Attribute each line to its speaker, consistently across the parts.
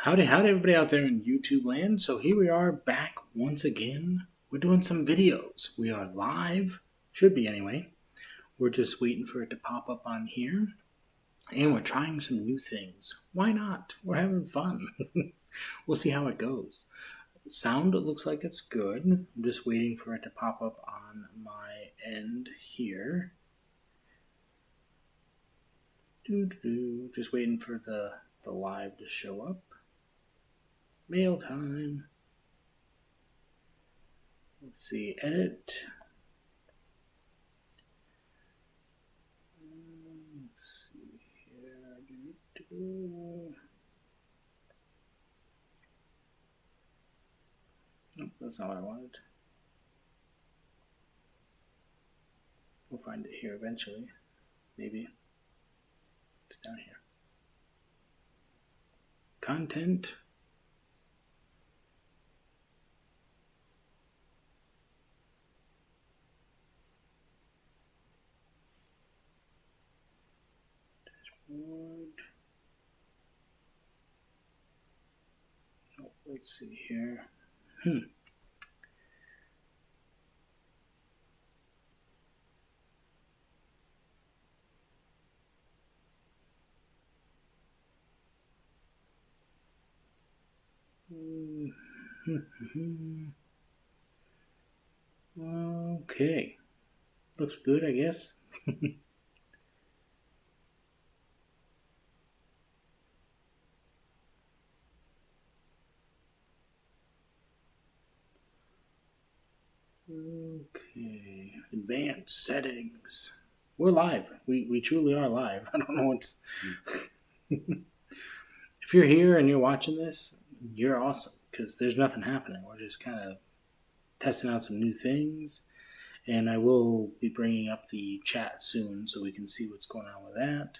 Speaker 1: Howdy, everybody out there in YouTube land. So here we are back once again. We're doing some videos. We are live, should be anyway. We're just waiting for it to pop up on here. And we're trying some new things. Why not? We're having fun. We'll see how it goes. Sound looks like it's good. I'm just waiting for it to pop up on my end here. Just waiting for the live to show up. Mail time. Let's see, edit. Let's see here. Nope, that's not what I wanted. We'll find it here eventually. Maybe. It's down here. Content. Oh, let's see here. Okay. Looks good, I guess. Okay, advanced settings. We're live. We truly are live. I don't know what's... If you're here and you're watching this, you're awesome because there's nothing happening. We're just kind of testing out some new things. And I will be bringing up the chat soon so we can see what's going on with that.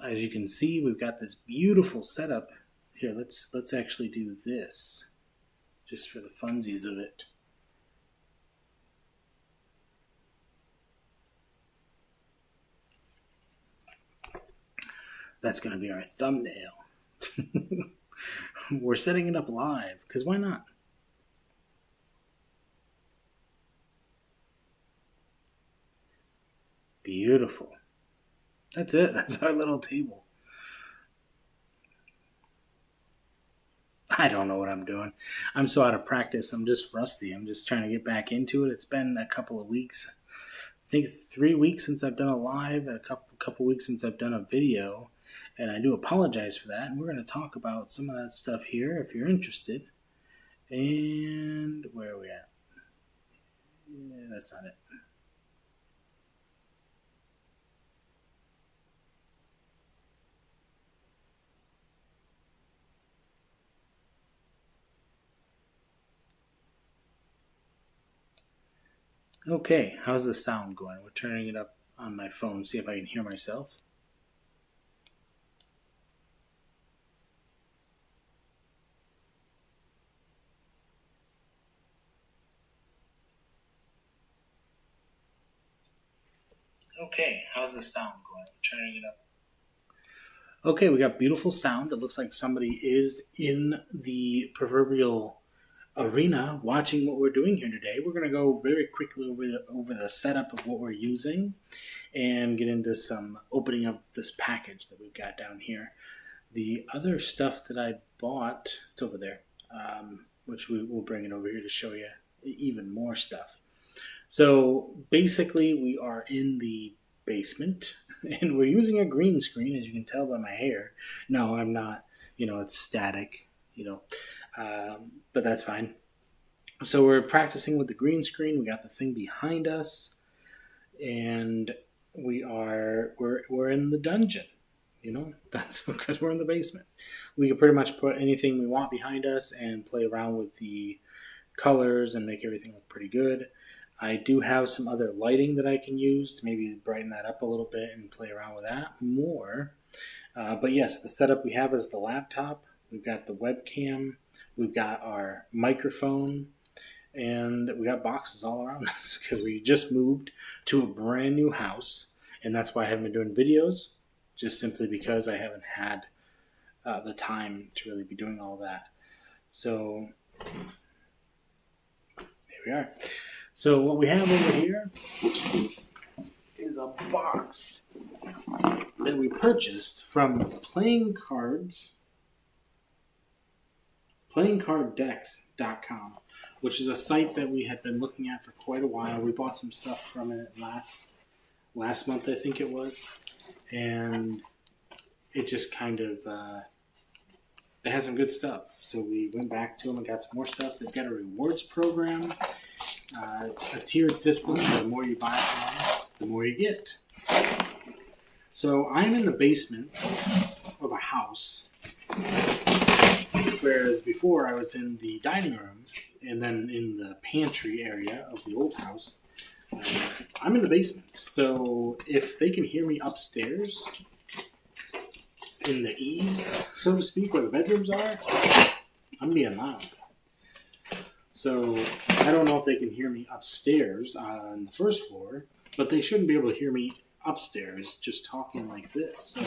Speaker 1: As you can see, we've got this beautiful setup. Here, let's actually do this just for the funsies of it. That's going to be our thumbnail. We're setting it up live, because why not? Beautiful. That's it. That's our little table. I don't know what I'm doing. I'm so out of practice. I'm just rusty. I'm just trying to get back into it. It's been a couple of weeks. I think 3 weeks since I've done a live, a couple weeks since I've done a video. And I do apologize for that. And we're going to talk about some of that stuff here if you're interested. And where are we at? Yeah, that's not it. Okay, how's the sound going? We're turning it up on my phone, see if I can hear myself. Okay, how's the sound going? Turning it up. Okay, we got beautiful sound. It looks like somebody is in the proverbial arena watching what we're doing here today. We're going to go very quickly over the setup of what we're using and get into some opening up this package that we've got down here. The other stuff that I bought, it's over there, which we'll bring it over here to show you even more stuff. So basically we are in the basement and we're using a green screen, as you can tell by my hair. No, I'm not. It's static, but that's fine. So we're practicing with the green screen. We got the thing behind us and we're in the dungeon. That's because we're in the basement. We can pretty much put anything we want behind us and play around with the colors and make everything look pretty good. I do have some other lighting that I can use to maybe brighten that up a little bit and play around with that more. But yes, the setup we have is the laptop. We've got the webcam. We've got our microphone. And we got boxes all around us because we just moved to a brand new house. And that's why I haven't been doing videos, just simply because I haven't had the time to really be doing all that. So here we are. So what we have over here is a box that we purchased from playingcarddecks.com, which is a site that we had been looking at for quite a while. We bought some stuff from it last month, I think it was, and it just kind of it has some good stuff. So we went back to them and got some more stuff. They've got a rewards program, a tiered system. The more you buy from them, the more you get. So I'm in the basement of a house, whereas before I was in the dining room and then in the pantry area of the old house. I'm in the basement. So if they can hear me upstairs in the eaves, so to speak, where the bedrooms are, I'm being loud. So I don't know if they can hear me upstairs on the first floor, but they shouldn't be able to hear me upstairs just talking like this. So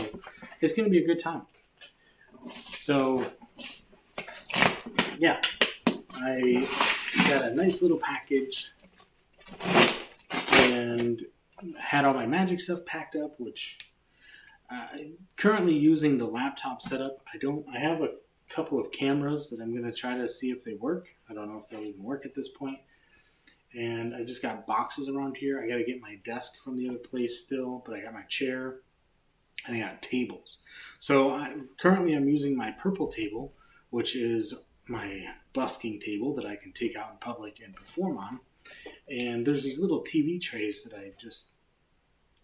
Speaker 1: it's going to be a good time. So yeah, I got a nice little package and had all my magic stuff packed up, which currently using the laptop setup. I have a couple of cameras that I'm going to try to see if they work. I don't know if they'll even work at this point. And I've just got boxes around here. I got to get my desk from the other place still, but I got my chair and I got tables. So currently I'm using my purple table, which is my busking table that I can take out in public and perform on. And there's these little TV trays that I just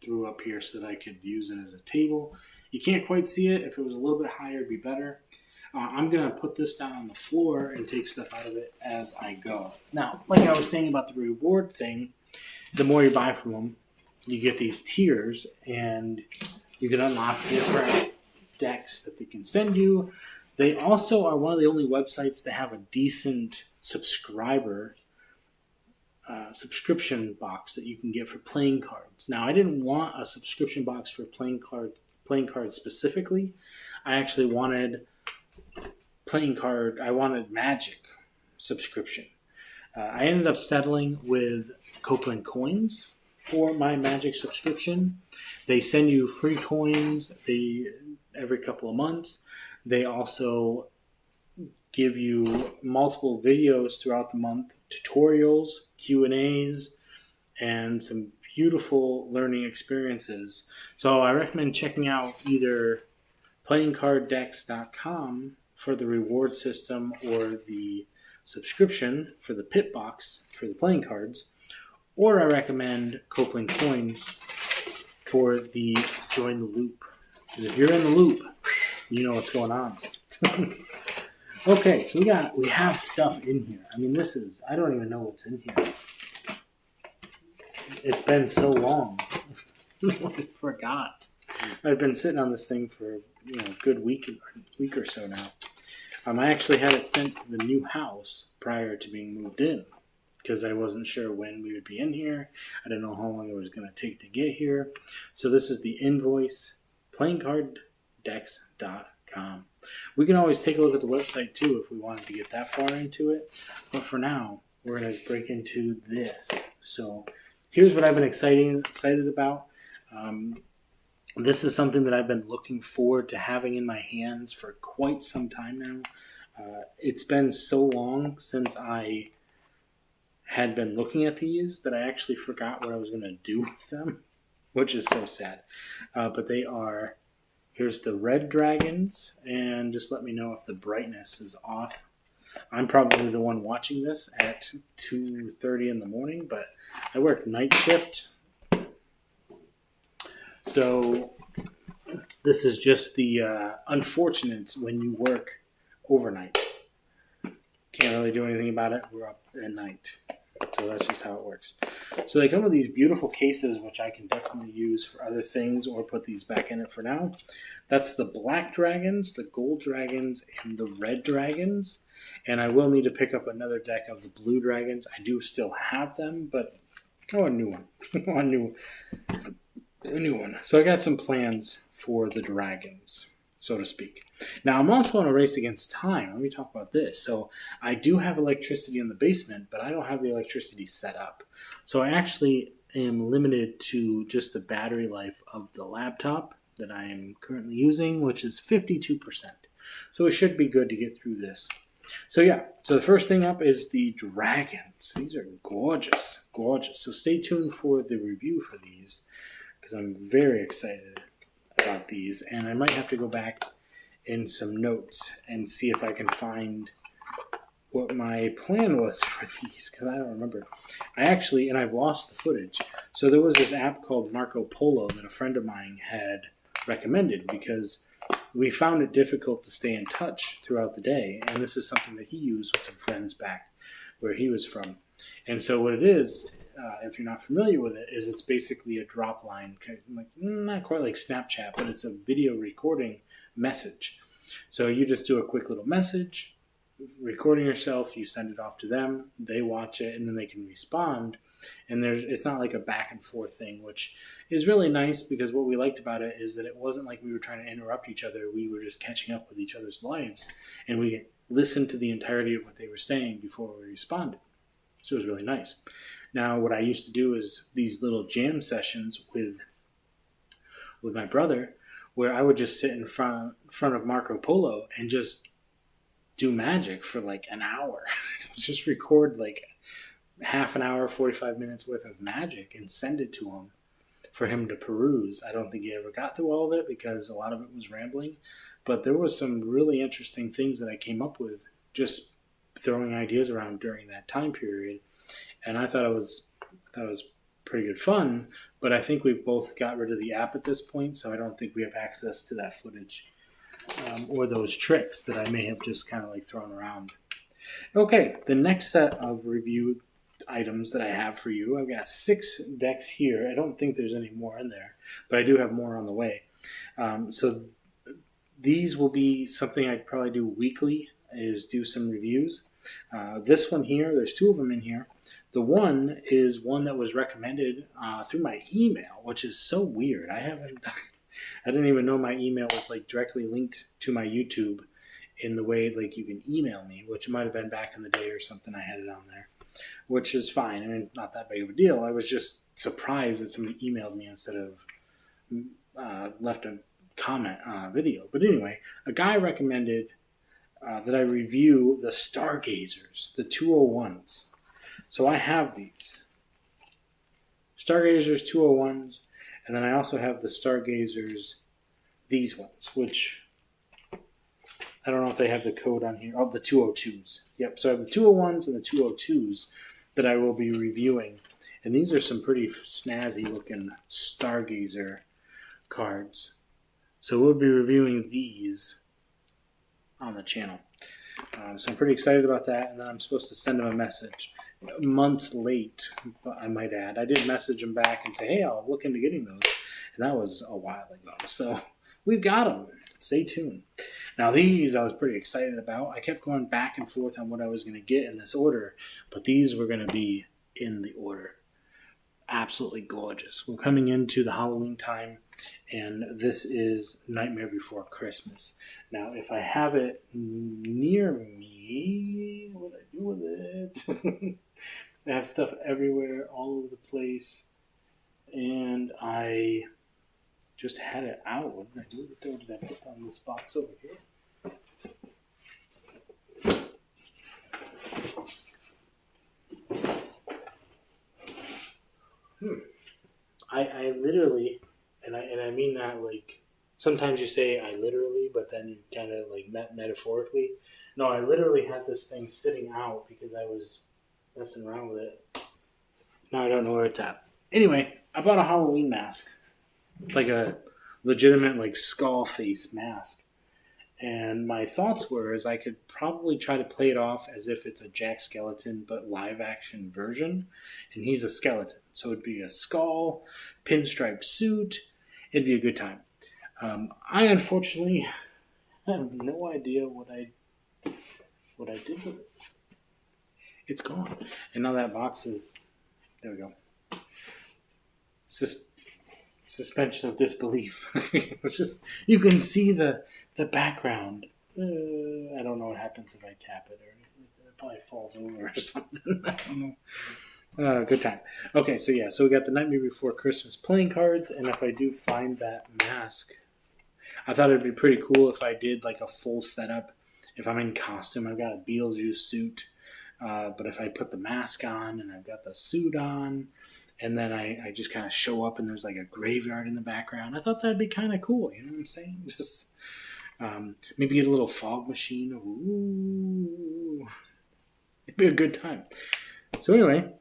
Speaker 1: threw up here so that I could use it as a table. You can't quite see it. If it was a little bit higher, it'd be better. I'm going to put this down on the floor and take stuff out of it as I go. Now, like I was saying about the reward thing, the more you buy from them, you get these tiers, and you can unlock different decks that they can send you. They also are one of the only websites that have a decent subscription box that you can get for playing cards. Now, I didn't want a subscription box for playing cards specifically. I actually wanted I wanted Magic subscription. I ended up settling with Copeland Coins for my Magic subscription. They send you free coins every couple of months. They also give you multiple videos throughout the month, tutorials, Q&As, and some beautiful learning experiences. So I recommend checking out either playingcarddecks.com for the reward system or the subscription for the pit box for the playing cards, or I recommend Copeland Coins for the join the loop. Because if you're in the loop, you know what's going on. Okay, so we have stuff in here. I mean, I don't even know what's in here. It's been so long. I forgot. I've been sitting on this thing for a good week or so now. I actually had it sent to the new house prior to being moved in because I wasn't sure when we would be in here. I didn't know how long it was going to take to get here. So this is the invoice, playingcarddecks.com. We can always take a look at the website too if we wanted to get that far into it. But for now, we're going to break into this. So here's what I've been excited about. This is something that I've been looking forward to having in my hands for quite some time now. It's been so long since I had been looking at these that I actually forgot what I was going to do with them, which is so sad. But they are, here's the red dragons, and just let me know if the brightness is off. I'm probably the one watching this at 2:30 in the morning, but I work night shift. So this is just the unfortunate when you work overnight. Can't really do anything about it. We're up at night. So that's just how it works. So they come with these beautiful cases, which I can definitely use for other things or put these back in it for now. That's the black dragons, the gold dragons, and the red dragons. And I will need to pick up another deck of the blue dragons. I do still have them, but I want a new one. I want a new one. So I got some plans for the dragons. so to speak. Now, I'm also on a race against time. Let me talk about this. So I do have electricity in the basement, but I don't have the electricity set up. So I actually am limited to just the battery life of the laptop that I am currently using, which is 52%. So it should be good to get through this. So yeah, so the first thing up is the dragons. These are gorgeous, gorgeous. So stay tuned for the review for these, because I'm very excited about these. And I might have to go back in some notes and see if I can find what my plan was for these, because I don't remember. And I've lost the footage. So there was this app called Marco Polo that a friend of mine had recommended, because we found it difficult to stay in touch throughout the day. And this is something that he used with some friends back where he was from. And so what it is, if you're not familiar with it, is it's basically a drop line, like, not quite like Snapchat, but it's a video recording message. So you just do a quick little message, recording yourself, you send it off to them, they watch it, and then they can respond. And it's not like a back and forth thing, which is really nice, because what we liked about it is that it wasn't like we were trying to interrupt each other. We were just catching up with each other's lives, and we listened to the entirety of what they were saying before we responded. So it was really nice. Now, what I used to do is these little jam sessions with my brother, where I would just sit in front of Marco Polo and just do magic for like an hour. Just record like half an hour, 45 minutes worth of magic and send it to him for him to peruse. I don't think he ever got through all of it, because a lot of it was rambling, but there was some really interesting things that I came up with just throwing ideas around during that time period. And I thought it was pretty good fun, but I think we've both got rid of the app at this point, so I don't think we have access to that footage or those tricks that I may have just kind of like thrown around. Okay, the next set of review items that I have for you, I've got 6 decks here. I don't think there's any more in there, but I do have more on the way. These will be something I'd probably do weekly, is do some reviews. This one here, there's 2 of them in here. The one is one that was recommended through my email, which is so weird. I didn't even know my email was like directly linked to my YouTube in the way like you can email me, which might have been back in the day or something. I had it on there, which is fine. I mean, not that big of a deal. I was just surprised that somebody emailed me instead of left a comment on a video. But anyway, a guy recommended that I review the Stargazers, the 201s. So I have these Stargazers 201s, and then I also have the Stargazers, these ones, which I don't know if they have the code on here. Oh, the 202s. Yep, so I have the 201s and the 202s that I will be reviewing. And these are some pretty snazzy looking Stargazer cards. So we'll be reviewing these on the channel. So I'm pretty excited about that, and then I'm supposed to send them a message. Months late, I might add. I did message them back and say, hey, I'll look into getting those. And that was a while ago. So we've got them. Stay tuned. Now these I was pretty excited about. I kept going back and forth on what I was going to get in this order, but these were going to be in the order. Absolutely gorgeous. We're coming into the Halloween time, and this is Nightmare Before Christmas. Now, if I have it near me, what do I do with it? I have stuff everywhere, all over the place, and I just had it out. What did I do with it? What did I put on this box over here? I literally, and I mean that like, sometimes you say I literally, but then you kind of like metaphorically. No, I literally had this thing sitting out because I was messing around with it. Now I don't know where it's at. Anyway, I bought a Halloween mask, like a legitimate like skull face mask. And my thoughts were is I could probably try to play it off as if it's a Jack Skeleton but live action version, and he's a skeleton, so it'd be a skull, pinstripe suit. It'd be a good time. I unfortunately have no idea what I did with it. It's gone, and now that box is there. We go. It's suspension of disbelief. It's just, you can see the background. I don't know what happens if I tap it, or it probably falls over or something. I don't know. Good time. Okay, so yeah, so we got the Nightmare Before Christmas playing cards, and if I do find that mask, I thought it'd be pretty cool if I did like a full setup. If I'm in costume, I've got a Beetlejuice suit, but if I put the mask on and I've got the suit on, and then I just kind of show up and there's like a graveyard in the background, I thought that'd be kind of cool. You know what I'm saying? Just maybe get a little fog machine. Ooh, it'd be a good time. So anyway,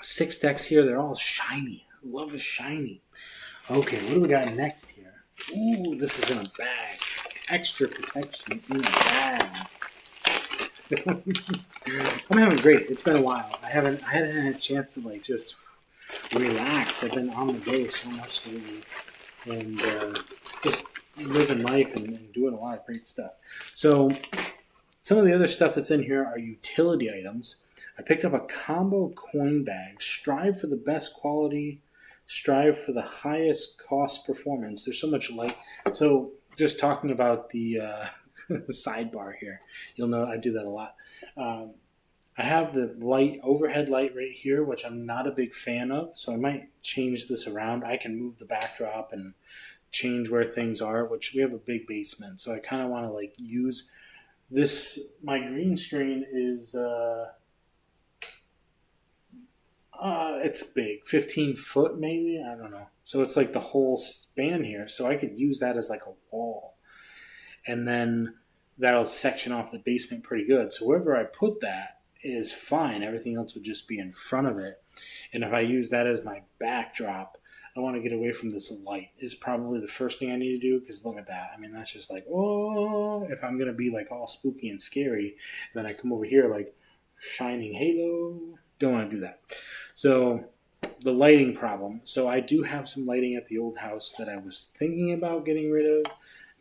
Speaker 1: 6 decks here. They're all shiny. Love is shiny. Okay, what do we got next here? Ooh, this is in a bag. Extra protection in a bag. I'm having great. It's been a while. I hadn't had a chance to like just relax. I've been on the go so much lately, and just living life and doing a lot of great stuff. So some of the other stuff that's in here are utility items. I picked up a combo coin bag. Strive for the best quality. Strive for the highest cost performance. There's so much light. So just talking about the sidebar here, you'll know I do that a lot. I have the light, overhead light right here, which I'm not a big fan of, so I might change this around. I can move the backdrop and change where things are, which we have a big basement, so I kind of want to like use this. My green screen is it's big, 15 foot maybe, I don't know. So it's like the whole span here, so I could use that as like a wall, and then that'll section off the basement pretty good. So wherever I put that is fine. Everything else would just be in front of it. And if I use that as my backdrop, I want to get away from this light is probably the first thing I need to do, because look at that. I mean, that's just like, oh, if I'm going to be like all spooky and scary, then I come over here like shining halo. Don't want to do that. So the lighting problem. So I do have some lighting at the old house that I was thinking about getting rid of.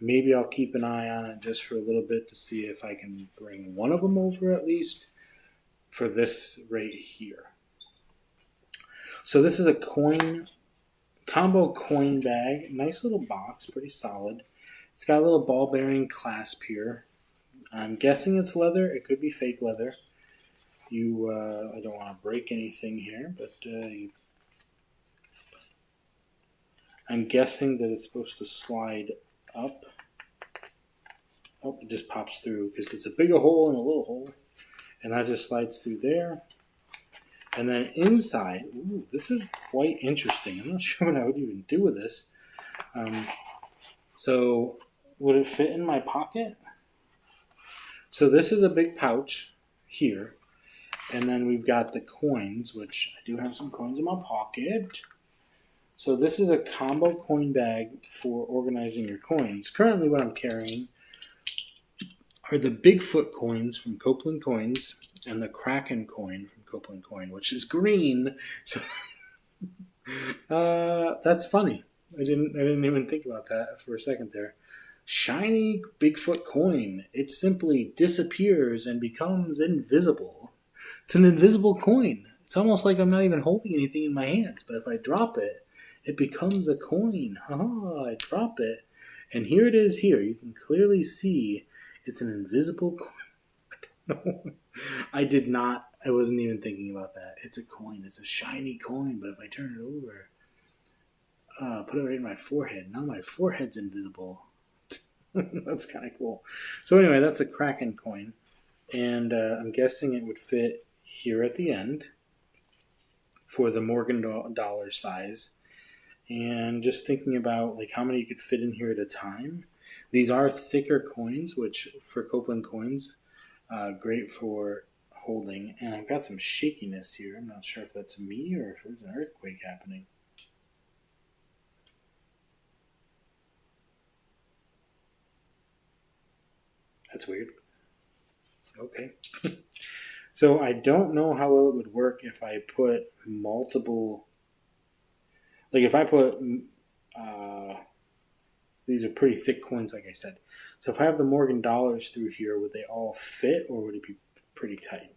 Speaker 1: Maybe I'll keep an eye on it just for a little bit to see if I can bring one of them over at least for this right here. So this is a combo coin bag. Nice little box, pretty solid. It's got a little ball bearing clasp here. I'm guessing it's leather. It could be fake leather. I don't want to break anything here, but I'm guessing that it's supposed to slide up. Oh, it just pops through because it's a bigger hole and a little hole, and that just slides through there. And then inside, ooh, this is quite interesting. I'm not sure what I would even do with this. So would it fit in my pocket? So this is a big pouch here, and then we've got the coins, which I do have some coins in my pocket. So this is a combo coin bag for organizing your coins. Currently what I'm carrying are the Bigfoot coins from Copeland Coins and the Kraken coin from Copeland Coin, which is green. So that's funny. I didn't even think about that for a second there. Shiny Bigfoot coin. It simply disappears and becomes invisible. It's an invisible coin. It's almost like I'm not even holding anything in my hands, but if I drop it, it becomes a coin. I drop it, and here it is here. You can clearly see it's an invisible coin. I wasn't even thinking about that. It's a coin. It's a shiny coin, but if I turn it over, put it right in my forehead, now my forehead's invisible. That's kind of cool. So anyway, that's a Kraken coin, and I'm guessing it would fit here at the end for the Morgan dollar size. And just thinking about like how many you could fit in here at a time. These are thicker coins, which for Copeland Coins, great for holding. And I've got some shakiness here. I'm not sure if that's me or if there's an earthquake happening. That's weird. Okay. So I don't know how well it would work if I put multiple. Like if I put, these are pretty thick coins, like I said. So if I have the Morgan dollars through here, would they all fit, or would it be pretty tight?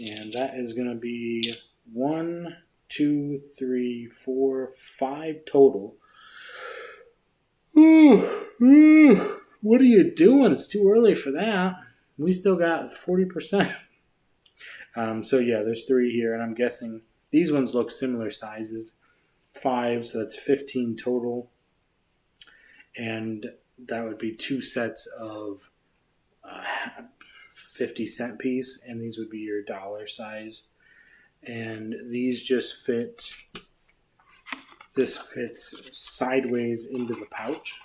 Speaker 1: And that is going to be 1, 2, 3, 4, 5 total. What are you doing? It's too early for that. We still got 40%. So yeah, there's 3 here, and I'm guessing these ones look similar sizes. 5, so that's 15 total. And that would be 2 sets of 50-cent piece, and these would be your dollar size. And these just fit, this fits sideways into the pouch,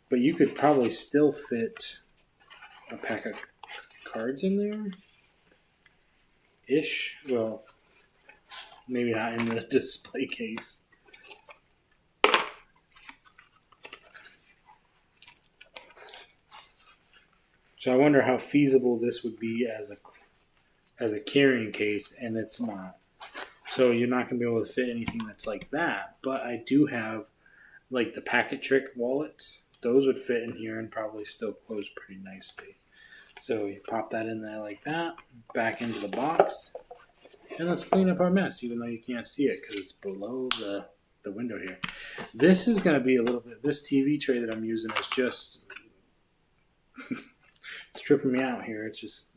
Speaker 1: but you could probably still fit a pack of cards in there ish. Well, maybe not in the display case. So I wonder how feasible this would be as a carrying case, and it's not. So you're not going to be able to fit anything that's like that. But I do have like the Packet Trick wallets. Those would fit in here and probably still close pretty nicely. So you pop that in there like that, back into the box, and let's clean up our mess, even though you can't see it because it's below the window here. This is going to be a little bit, this TV tray that I'm using is just, it's tripping me out here. It's just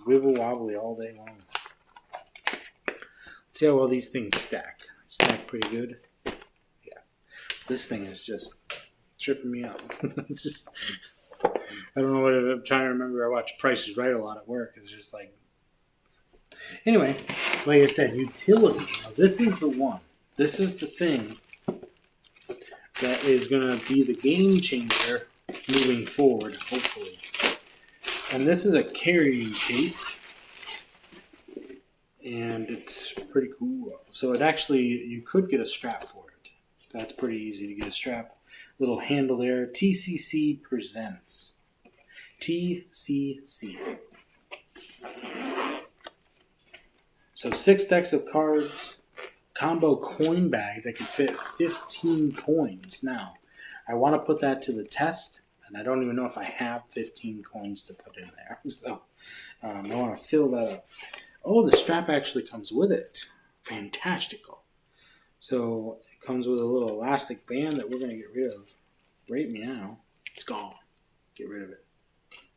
Speaker 1: wibble wobbly all day long. See how well these things stack. Stack pretty good. Yeah. This thing is just tripping me out. It's just, I don't know what I'm trying to remember. I watch Price is Right a lot at work. It's just like, anyway, like I said, utility. Now, this is the one. This is the thing that is going to be the game changer moving forward, hopefully. And this is a carrying case. And it's pretty cool. So it actually, you could get a strap for it. That's pretty easy to get a strap. Little handle there. TCC presents. TCC. So 6 decks of cards. Combo coin bag that can fit 15 coins. Now, I want to put that to the test. And I don't even know if I have 15 coins to put in there. So I want to fill that up. Oh, the strap actually comes with it. Fantastical. So it comes with a little elastic band that we're going to get rid of right now. It's gone. Get rid of it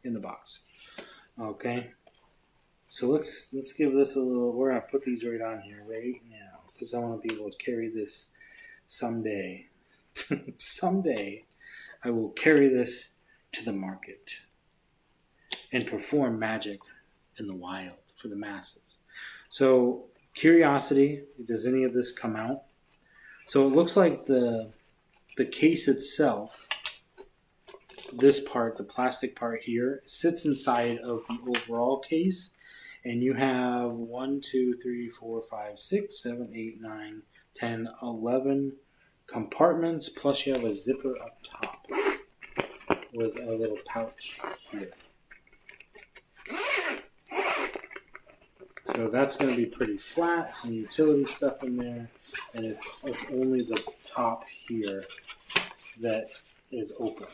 Speaker 1: in the box. Okay. So let's give this a little, we're going to put these right on here right now because I want to be able to carry this someday. Someday I will carry this to the market and perform magic in the wild for the masses. So, curiosity, does any of this come out? So it looks like the case itself, this part, the plastic part here, sits inside of the overall case, and you have 1, 2, 3, 4, 5, 6, 7, 8, 9, 10, 11 compartments, plus you have a zipper up top with a little pouch here. So that's going to be pretty flat, some utility stuff in there, and it's only the top here that is open.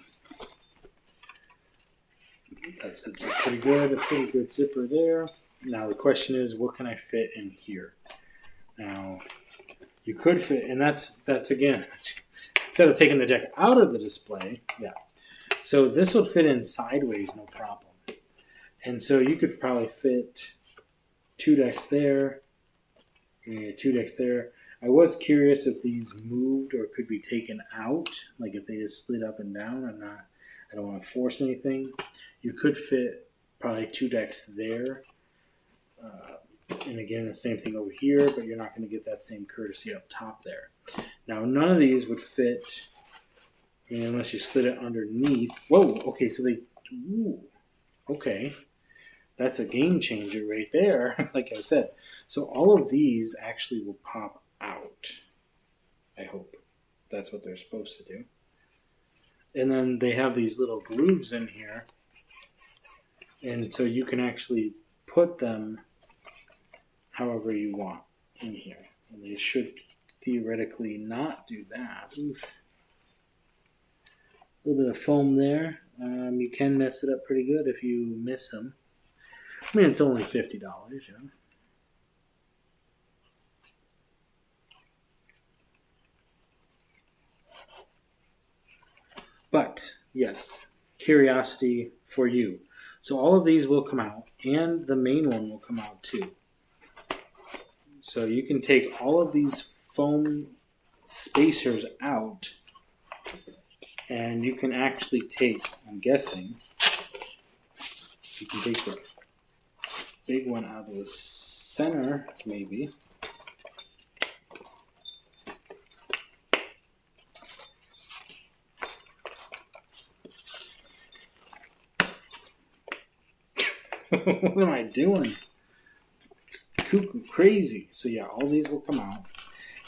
Speaker 1: That's pretty good, a pretty good zipper there. Now the question is, what can I fit in here? Now, you could fit, and that's again, instead of taking the deck out of the display, yeah. So this would fit in sideways, no problem. And so you could probably fit 2 decks there, 2 decks there. I was curious if these moved or could be taken out, like if they just slid up and down. I don't want to force anything. You could fit probably 2 decks there. And again, the same thing over here, but you're not going to get that same courtesy up top there. Now, none of these would fit unless you slid it underneath. Whoa, okay, so they, ooh, okay. That's a game changer right there, like I said. So all of these actually will pop out. I hope that's what they're supposed to do. And then they have these little grooves in here. And so you can actually put them however you want in here. And they should theoretically not do that. Oof. A little bit of foam there. You can mess it up pretty good if you miss them. I mean, it's only $50, you know. But yes, curiosity for you. So all of these will come out, and the main one will come out too. So you can take all of these foam spacers out, and you can actually take, I'm guessing, you can take the big one out of the center, maybe. What am I doing? It's cuckoo crazy. So yeah, all these will come out.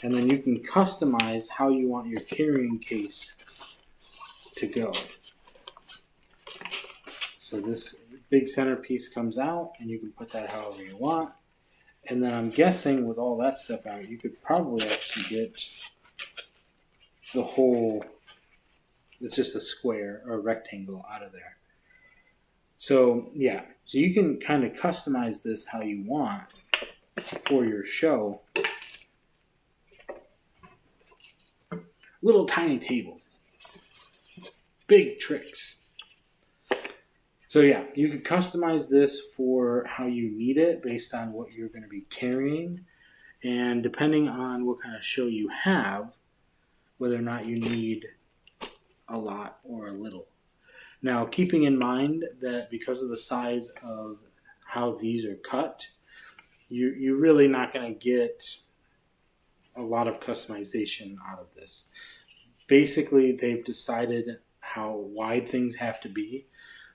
Speaker 1: And then you can customize how you want your carrying case to go. So this big centerpiece comes out, and you can put that however you want. And then I'm guessing with all that stuff out, you could probably actually get the whole, it's just a square or a rectangle out of there. So yeah, so you can kind of customize this how you want for your show. Little tiny table. Big tricks. So yeah, you can customize this for how you need it based on what you're going to be carrying. And depending on what kind of show you have, whether or not you need a lot or a little. Now, keeping in mind that because of the size of how these are cut, you're really not going to get a lot of customization out of this. Basically, they've decided how wide things have to be.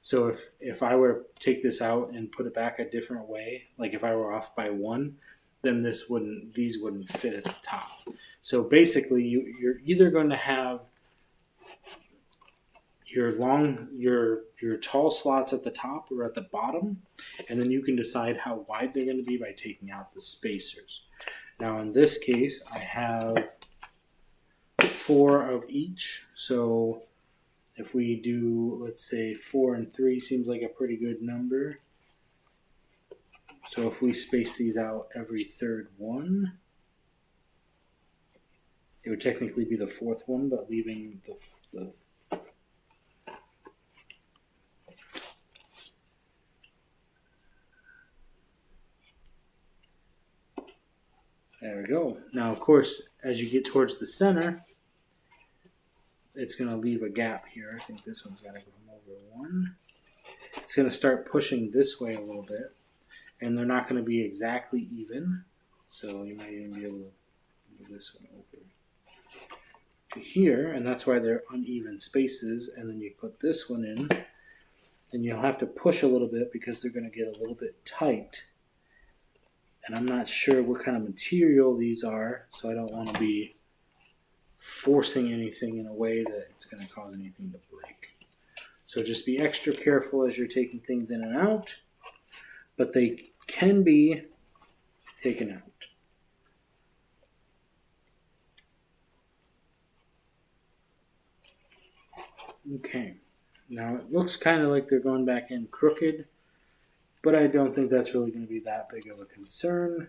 Speaker 1: So if I were to take this out and put it back a different way, like if I were off by one, then these wouldn't fit at the top. So basically, you're either going to have your tall slots at the top or at the bottom, and then you can decide how wide they're going to be by taking out the spacers. Now in this case, I have 4 of each. So if we do, let's say 4 and 3 seems like a pretty good number. So if we space these out every third one, it would technically be the fourth one, but leaving the there we go. Now, of course, as you get towards the center, it's going to leave a gap here. I think this one's got to come over 1. It's going to start pushing this way a little bit, and they're not going to be exactly even. So you might even be able to move this one over to here, and that's why they're uneven spaces. And then you put this one in, and you'll have to push a little bit because they're going to get a little bit tight. And I'm not sure what kind of material these are, so I don't want to be forcing anything in a way that it's going to cause anything to break. So just be extra careful as you're taking things in and out, but they can be taken out. Okay, now it looks kind of like they're going back in crooked, but I don't think that's really going to be that big of a concern.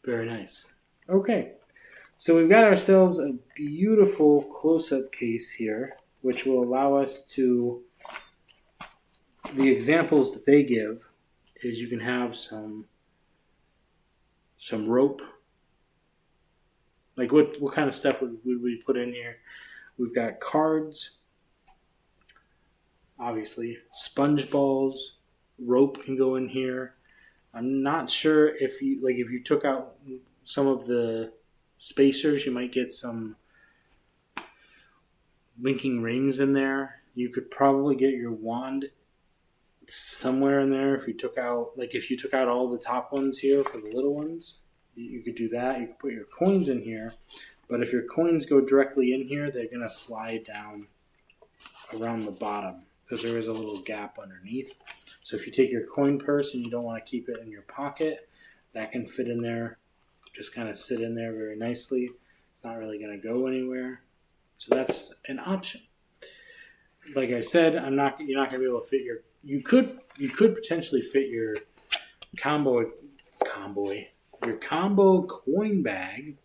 Speaker 1: Very nice. Okay, so we've got ourselves a beautiful close-up case here, which will allow us to, the examples that they give is you can have some rope. Like what kind of stuff would we put in here? We've got cards, obviously, sponge balls, rope can go in here. I'm not sure if you took out some of the spacers, you might get some linking rings in there. You could probably get your wand somewhere in there if you took out all the top ones here for the little ones. You could do that. You could put your coins in here. But if your coins go directly in here, they're going to slide down around the bottom because there is a little gap underneath. So if you take your coin purse and you don't want to keep it in your pocket, that can fit in there. Just kind of sit in there very nicely. It's not really going to go anywhere. So that's an option. Like I said, you're not going to be able to fit you could potentially fit your convoy your combo coin bag,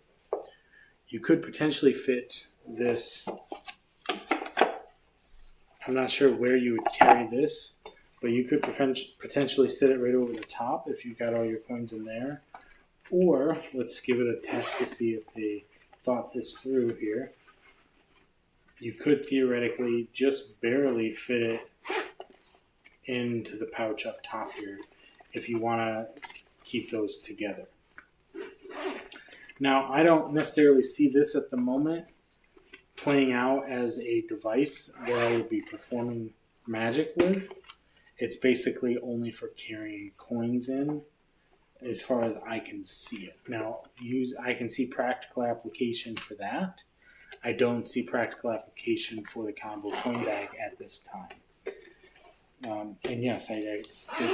Speaker 1: you could potentially fit this. I'm not sure where you would carry this, but you could potentially sit it right over the top if you've got all your coins in there. Or let's give it a test to see if they thought this through here. You could theoretically just barely fit it into the pouch up top here if you want to keep those together. Now, I don't necessarily see this at the moment playing out as a device that I would be performing magic with. It's basically only for carrying coins in, as far as I can see it. Now, I can see practical application for that. I don't see practical application for the combo coin bag at this time. And yes, I did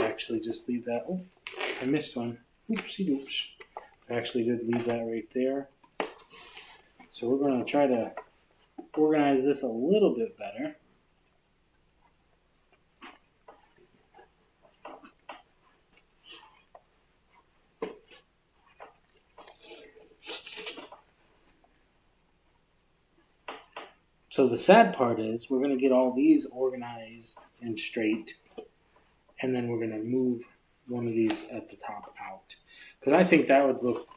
Speaker 1: actually just leave that. Oh, I missed one. Oopsie doops. I actually did leave that right there. So we're going to try to organize this a little bit better. So the sad part is we're going to get all these organized and straight, and then we're going to move one of these at the top out. Because I think that would look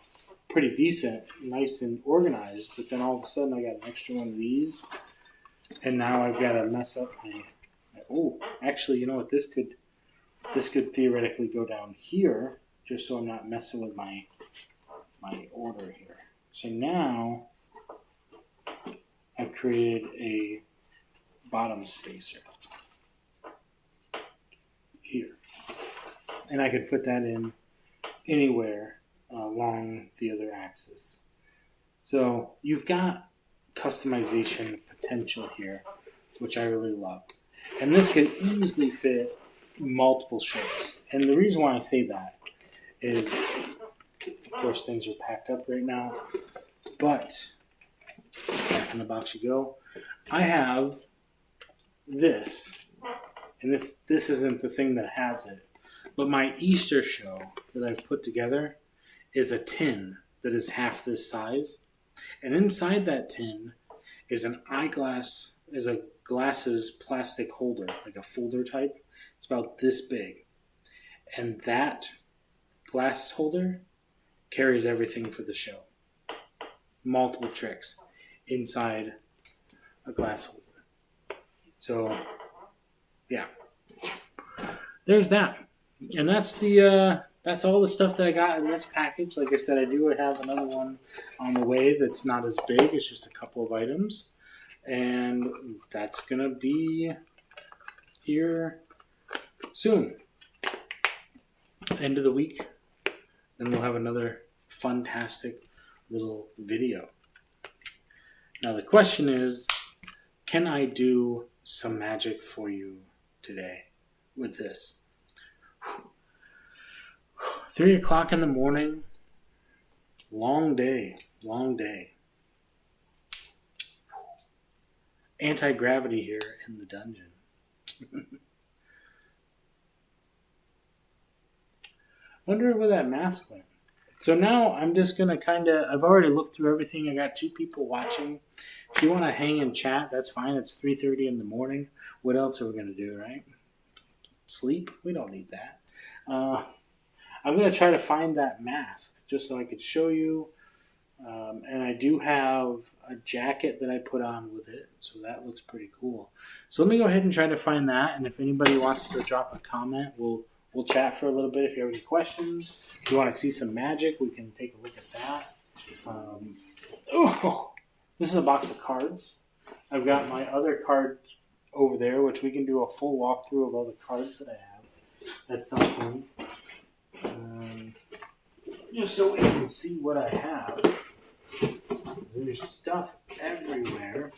Speaker 1: pretty decent, nice and organized, but then all of a sudden I got an extra one of these, and now I've got to mess up my oh, actually, you know what, this could theoretically go down here, just so I'm not messing with my order here. So now I've created a bottom spacer here. And I could put that in anywhere along the other axis. So you've got customization potential here, which I really love. And this could easily fit multiple shapes. And the reason why I say that is, of course, things are packed up right now, but back in the box you go. I have this, and this isn't the thing that has it, but my Easter show that I've put together is a tin that is half this size, and inside that tin is a glasses plastic holder, like a folder type. It's about this big, and that glass holder carries everything for the show. Multiple tricks inside a glass holder. So, yeah, there's that, and that's all the stuff that I got in this package. Like I said, I do have another one on the way that's not as big. It's just a couple of items, and that's gonna be here soon. End of the week, then we'll have another fantastic little video. Now the question is, can I do some magic for you today with this? 3 o'clock in the morning, long day. Anti-gravity here in the dungeon. Wonder where that mask went. So now I'm just going to I've already looked through everything. I got 2 people watching. If you want to hang and chat, that's fine. It's 3:30 in the morning. What else are we going to do, right? Sleep? We don't need that. I'm going to try to find that mask just so I could show you. And I do have a jacket that I put on with it, so that looks pretty cool. So let me go ahead and try to find that, and if anybody wants to drop a comment, we'll chat for a little bit. If you have any questions, if you want to see some magic, we can take a look at that. This is a box of cards. I've got my other card over there, which we can do a full walkthrough of all the cards that I have. That's something. Just so we can see what I have. There's stuff everywhere.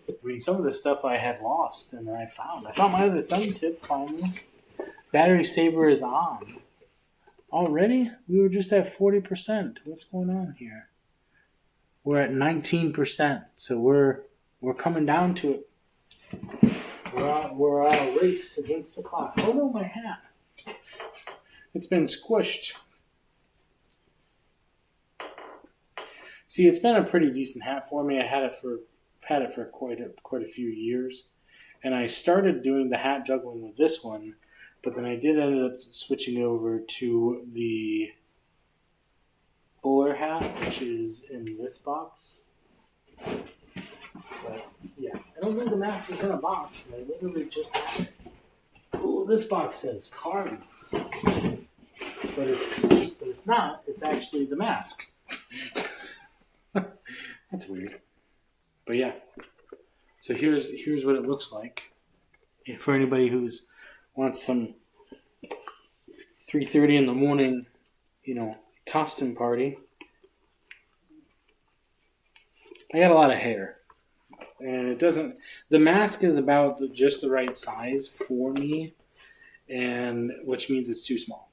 Speaker 1: I mean, some of the stuff I had lost, and then I found. I found my other thumb tip finally. Battery saver is on. Already? We were just at 40%. What's going on here? We're at 19%, so we're coming down to it. We're on a race against the clock. Oh no, my hat. It's been squished. See, it's been a pretty decent hat for me. I had it for quite a few years, and I started doing the hat juggling with this one, but then I did end up switching over to the bowler hat, which is in this box. But yeah, I don't think the mask is in a box. I literally just have it. Oh, this box says Cardinals, but it's not. It's actually the mask. That's weird. But yeah, so here's what it looks like. For anybody who's wants some 3:30 in the morning, costume party. I got a lot of hair, and it doesn't. The mask is about just the right size for me, and which means it's too small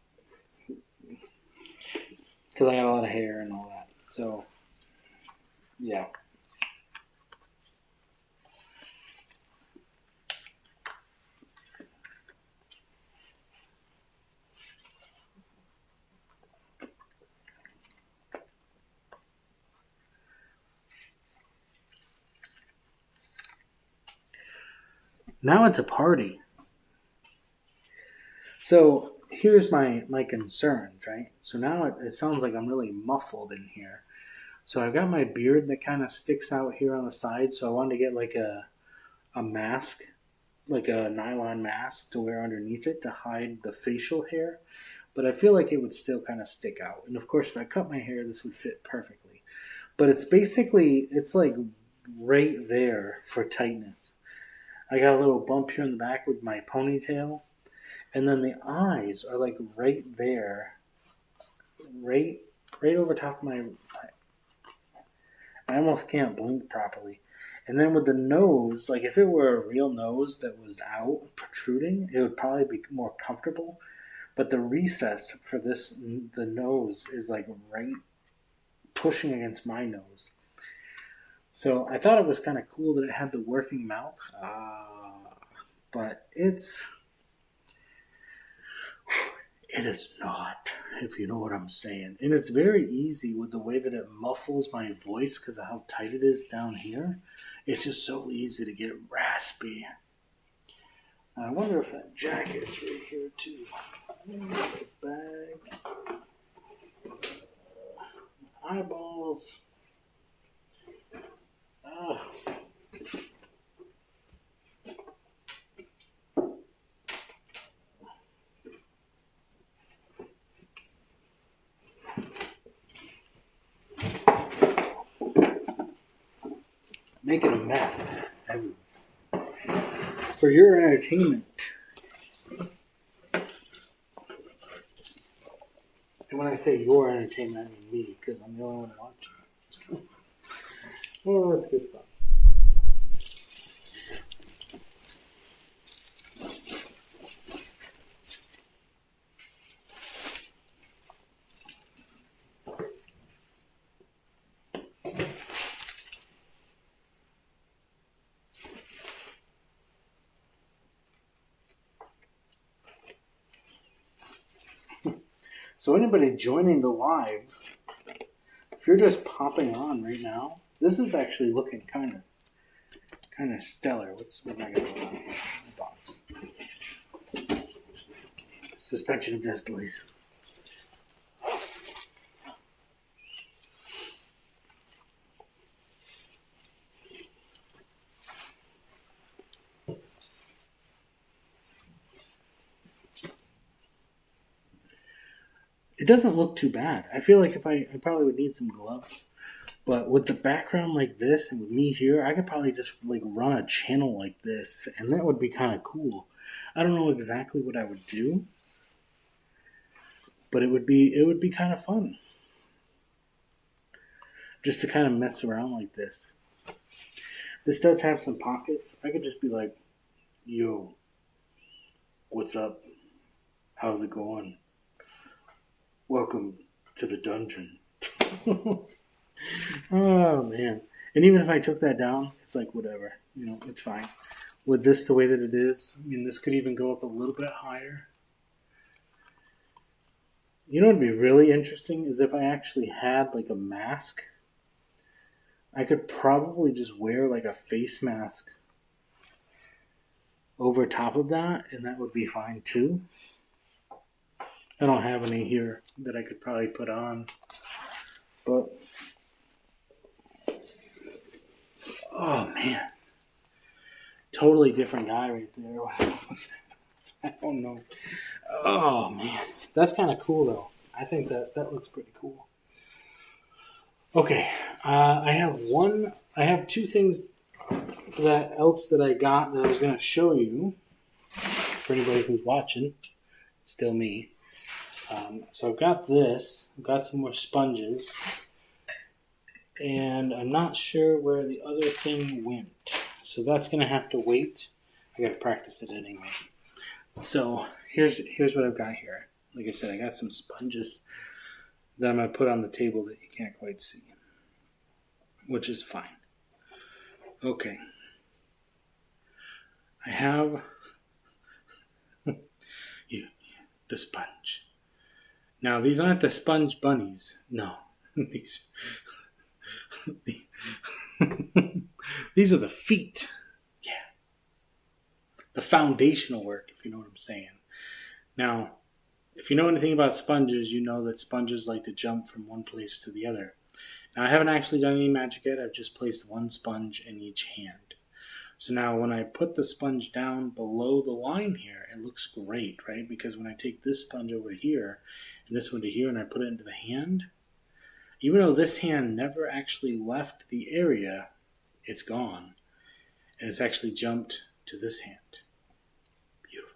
Speaker 1: because I got a lot of hair and all that. So, yeah. Now it's a party. So here's my concerns, right? So now it sounds like I'm really muffled in here. So I've got my beard that kind of sticks out here on the side. So I wanted to get like a mask, like a nylon mask to wear underneath it to hide the facial hair. But I feel like it would still kind of stick out. And of course, if I cut my hair, this would fit perfectly. But it's like right there for tightness. I got a little bump here in the back with my ponytail. And then the eyes are like right there. Right over top of my... I almost can't blink properly. And then with the nose, like if it were a real nose that was out, protruding, it would probably be more comfortable. But the recess for the nose is like right pushing against my nose. So I thought it was kind of cool that it had the working mouth. But it is not, if you know what I'm saying. And it's very easy with the way that it muffles my voice because of how tight it is down here. It's just so easy to get raspy. And I wonder if that jacket's right here too. It's a bag. Eyeballs. Making a mess for your entertainment. And when I say your entertainment, I mean me, because I'm the only one watching. Well, that's good fun. So anybody joining the live, if you're just popping on right now, this is actually looking kind of stellar. What am I going to put on here? This box. Suspension of disbelief. It doesn't look too bad. I feel like if I probably would need some gloves. But with the background like this and with me here, I could probably just like run a channel like this, and that would be kind of cool. I don't know exactly what I would do, but it would be kind of fun just to kind of mess around like this. This does have some pockets. I could just be like, "Yo, what's up? How's it going? Welcome to the dungeon." Oh, man. And even if I took that down, it's like, whatever. It's fine. With this the way that it is, this could even go up a little bit higher. What would be really interesting is if I actually had, like, a mask I could probably just wear like a face mask over top of that, and that would be fine too. I don't have any here that I could probably put on, but oh man, totally different guy right there. I don't know. Oh man, that's kind of cool though. I think that looks pretty cool. Okay, I have two things that I got that I was going to show you for anybody who's watching. Still me. So I've got this. I've got some more sponges, and I'm not sure where the other thing went. So that's going to have to wait. I got to practice it anyway. So here's what I've got here. Like I said, I got some sponges that I'm going to put on the table that you can't quite see, which is fine. Okay. I have the sponge. Now, these aren't the sponge bunnies. No. These are the feet. Yeah. The foundational work, if you know what I'm saying. Now, if you know anything about sponges, you know that sponges like to jump from one place to the other. Now, I haven't actually done any magic yet. I've just placed one sponge in each hand. So now when I put the sponge down below the line here, it looks great, right? Because when I take this sponge over here and this one to here and I put it into the hand, even though this hand never actually left the area, it's gone. And it's actually jumped to this hand. Beautiful.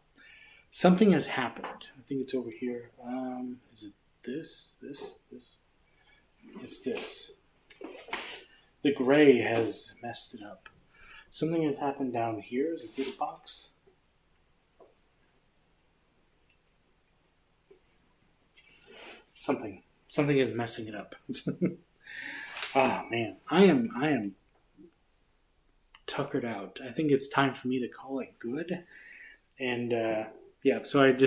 Speaker 1: Something has happened. I think it's over here. Is it this? It's this. The gray has messed it up. Something has happened down here. Is it this box? Something is messing it up. Ah, man. I am tuckered out. I think it's time for me to call it good. And yeah, so I have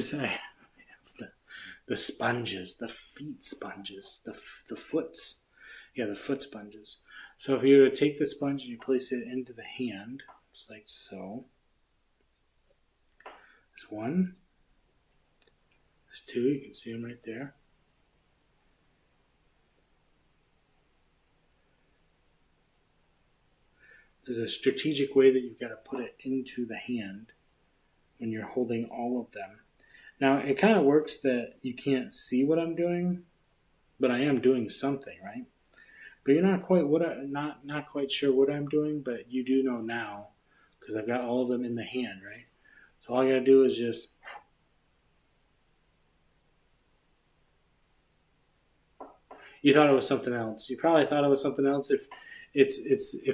Speaker 1: the sponges, the feet sponges, the foots. Yeah, the foot sponges. So if you were to take the sponge and you place it into the hand, just like so. There's one. There's two. You can see them right there. There's a strategic way that you've got to put it into the hand when you're holding all of them. Now, it kind of works that you can't see what I'm doing, but I am doing something, right? But you're not quite sure what I'm doing, but you do know now because I've got all of them in the hand, right? So all I gotta do is just you thought it was something else. You probably thought it was something else if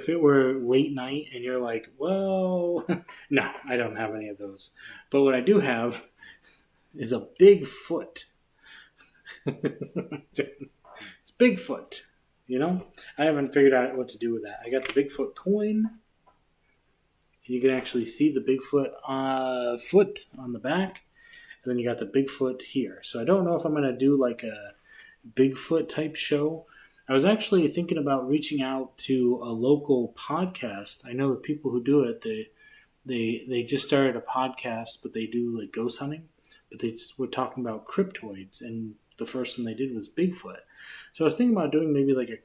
Speaker 1: it were late night and you're like, well, no, I don't have any of those. But what I do have is a Bigfoot. It's Bigfoot. You know, I haven't figured out what to do with that. I got the Bigfoot coin. You can actually see the Bigfoot foot on the back. And then you got the Bigfoot here. So I don't know if I'm going to do like a Bigfoot type show. I was actually thinking about reaching out to a local podcast. I know the people who do it, they just started a podcast, but they do like ghost hunting. But they were talking about cryptoids, and the first one they did was Bigfoot. So I was thinking about doing maybe like a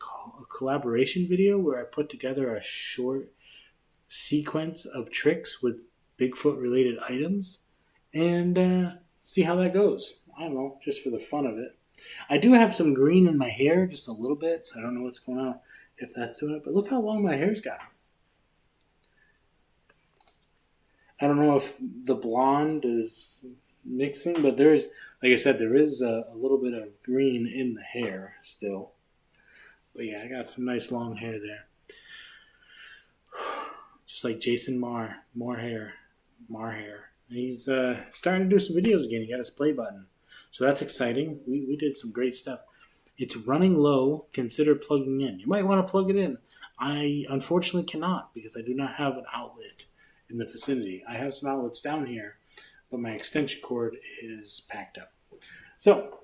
Speaker 1: collaboration video where I put together a short sequence of tricks with Bigfoot related items and see how that goes. I don't know, just for the fun of it. I do have some green in my hair, just a little bit, so I don't know what's going on if that's doing it. But look how long my hair's got. I don't know if the blonde is mixing, but there's, like I said, there is a little bit of green in the hair still. But yeah, I got some nice long hair there. Just like Jason Marr hair. He's starting to do some videos again. He got his play button. So that's exciting. We did some great stuff. It's running low. Consider plugging in. You might want to plug it in. I unfortunately cannot because I do not have an outlet in the vicinity. I have some outlets down here, but my extension cord is packed up. So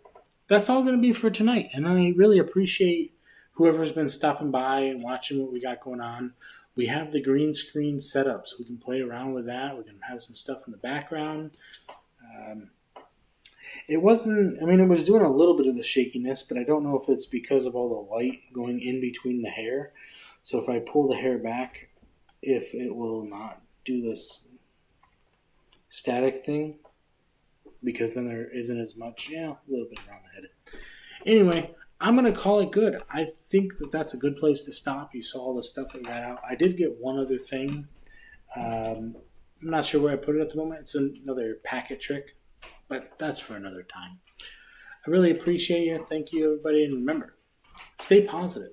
Speaker 1: that's all going to be for tonight. And I really appreciate whoever's been stopping by and watching what we got going on, we have the green screen set up so we can play around with that. We can have some stuff in the background. It wasn't, I mean, it was doing a little bit of the shakiness, but I don't know if it's because of all the light going in between the hair. So if I pull the hair back, if it will not do this static thing, because then there isn't as much, a little bit around the head. Anyway, I'm going to call it good. I think that that's a good place to stop. You saw all the stuff that got out. I did get one other thing. I'm not sure where I put it at the moment. It's another packet trick, but that's for another time. I really appreciate you. Thank you, everybody. And remember, stay positive,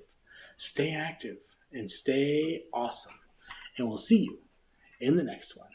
Speaker 1: stay active, and stay awesome. And we'll see you in the next one.